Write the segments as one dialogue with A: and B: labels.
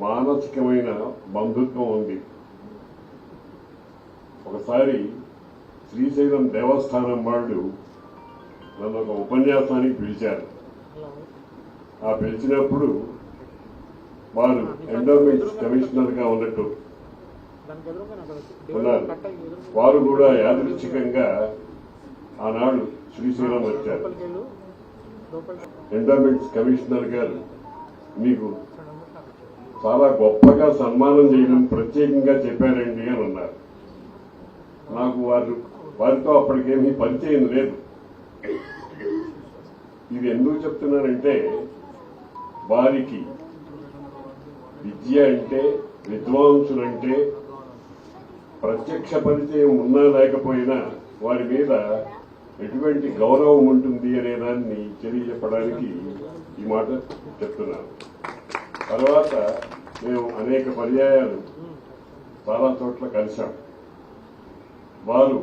A: మానసికమైన బంధుత్వం ఉంది. ఒకసారి శ్రీశైలం దేవస్థానం వాళ్ళు నన్ను ఒక ఉపన్యాసానికి పిలిచారు. ఆ పిలిచినప్పుడు వారు ఎండోమెంట్స్ కమిషనర్గా ఉన్నట్టు ఉన్నారు. వారు కూడా యాదృచ్ఛికంగా ఆనాడు శ్రీశైలం వచ్చారు. ఎండోమెంట్స్ కమిషనర్ గారు మీకు చాలా గొప్పగా సన్మానం చేయడం ప్రత్యేకంగా చెప్పారండి అని అన్నారు. నాకు వారితో అప్పటికేమీ పరిచయం లేదు. ఇది ఎందుకు చెప్తున్నానంటే వారికి విద్య అంటే, విద్వాంసులంటే ప్రత్యక్ష పరిచయం ఉన్నా లేకపోయినా వారి మీద ఎటువంటి గౌరవం ఉంటుంది అనే దాన్ని తెలియజెప్పడానికి ఈ మాట చెప్తున్నాను. తర్వాత మేము అనేక పర్యాయాలు చాలా చోట్ల కలిశాం. వారు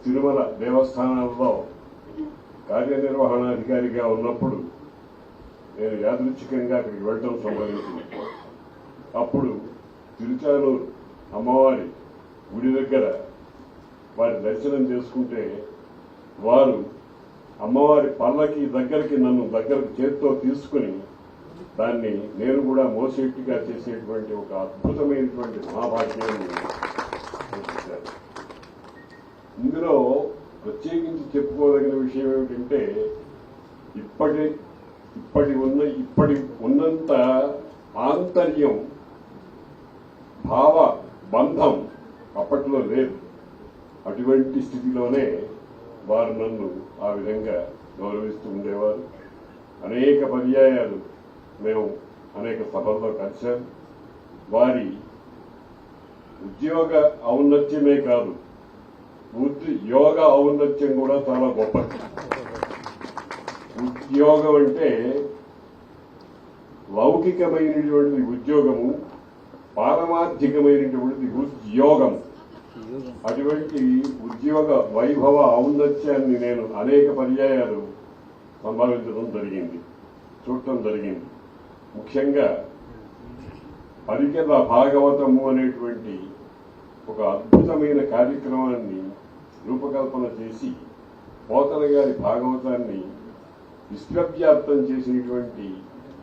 A: తిరుమల దేవస్థానాల్లో కార్యనిర్వహణాధికారిగా ఉన్నప్పుడు నేను యాదృచ్ఛికంగా అక్కడికి వెళ్ళడం సంభవించింది. అప్పుడు తిరుచానూరు అమ్మవారి గుడి దగ్గర వారి దర్శనం చేసుకుంటే వారు అమ్మవారి పల్లకి దగ్గరికి నన్ను చేతితో తీసుకుని దాన్ని నేను కూడా మోసేట్టుగా చేసేటువంటి ఒక అద్భుతమైనటువంటి మహాభాగ్యాన్ని సృష్టించారు. ఇందులో ప్రత్యేకించి చెప్పుకోదగిన విషయం ఏమిటంటే ఇప్పటి ఉన్నంత ఆంతర్యం, భావ బంధం అప్పట్లో లేదు. అటువంటి స్థితిలోనే వారు నన్ను ఆ విధంగా గౌరవిస్తూ ఉండేవారు. అనేక పర్యాయాలు మేము అనేక సభల్లో కలిశాం. వారి ఉద్యోగ ఔన్నత్యమే కాదు, యోగ ఔన్నత్యం కూడా చాలా గొప్పది. ఉద్యోగం అంటే లౌకికమైనటువంటి ఉద్యోగము, పారమార్థికమైనటువంటి ఉద్యోగం. అటువంటి ఉద్యోగ వైభవ ఔన్నత్యాన్ని నేను అనేక పర్యాయాలు సంభావించడం జరిగింది, చూడటం జరిగింది. ముఖ్యంగా పరికర భాగవతము అనేటువంటి ఒక అద్భుతమైన కార్యక్రమాన్ని రూపకల్పన చేసి పోతన గారి భాగవతాన్ని విశ్వవ్యాప్తం చేసినటువంటి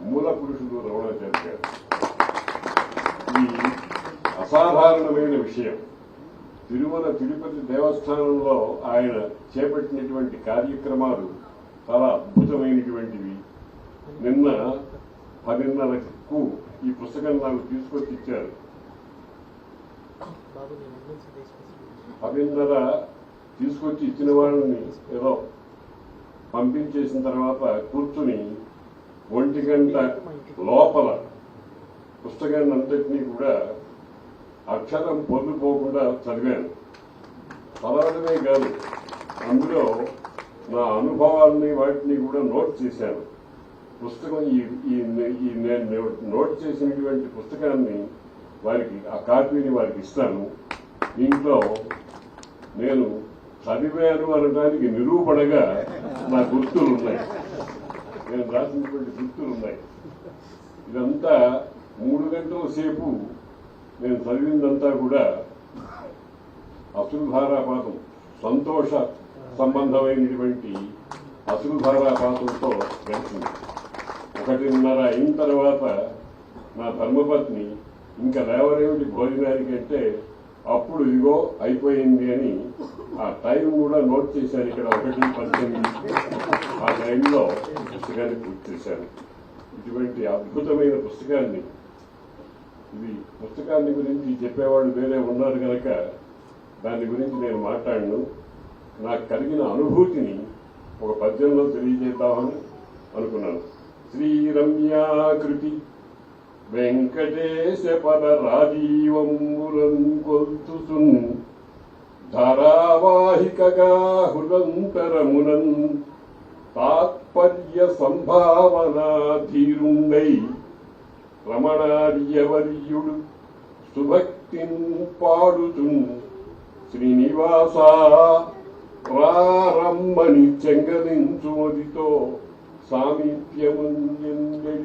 A: మూల పురుషుడు రమణాచార్య గారు. ఇది అసాధారణమైన విషయం. తిరుపతి దేవస్థానంలో ఆయన చేపట్టినటువంటి కార్యక్రమాలు చాలా అద్భుతమైనటువంటివి. నిన్న 10:30కు ఈ పుస్తకం నాకు తీసుకొచ్చి ఇచ్చారు. 10:30 తీసుకొచ్చి ఇచ్చిన వాళ్ళని ఏదో పంపించేసిన తర్వాత కూర్చుని 1 గంట లోపల పుస్తకాన్ని అంతటినీ కూడా అక్షరం పొందుకోకుండా చదివాను. చదవడమే కాదు, అందులో నా అనుభవాలని వాటిని కూడా నోట్ చేశాను. పుస్తకం నేను నోట్ చేసినటువంటి పుస్తకాన్ని వారికి, ఆ కాపీని వారికి ఇస్తాను. దీంట్లో నేను చదివాను అనడానికి నిరూపణగా నా గుర్తులున్నాయి, నేను రాసినటువంటి గుర్తులున్నాయి. ఇదంతా 3 గంటల సేపు నేను చదివిందంతా కూడా అశ్రుధారాపాతం, సంతోష సంబంధమైనటువంటి అశ్రుధారాపాతంతో గడిచింది. 1:30 అయిన తర్వాత నా ధర్మపత్ని ఇంకా లేవరేమిటి భోజనానికి అంటే అప్పుడు ఇదిగో అయిపోయింది అని ఆ టైం కూడా నోట్ చేశాను. ఇక్కడ 1:18 ఆ టైంలో పుస్తకాన్ని పూర్తి చేశాను. ఇటువంటి అద్భుతమైన పుస్తకాన్ని, ఇది పుస్తకాన్ని గురించి చెప్పేవాళ్ళు వేరే ఉన్నారు కనుక దాని గురించి నేను మాట్లాడను. నాకు కలిగిన అనుభూతిని ఒక పద్యంలో తెలియజేద్దామని అనుకున్నాను. శ్రీరమ్యాకృతి వెంకటేశ పద రాజీవంబులం కొల్తుసున్ ధారావాహికగా హృదంతరమునన్ తాత్పర్య సంభావనా ధీరుండై రమణార్యవర్యుడు సుభక్తిన్ పాడుతున్ శ్రీనివాస రారమ్మని చెంగలించుమదితో సామీప్యముంజెందె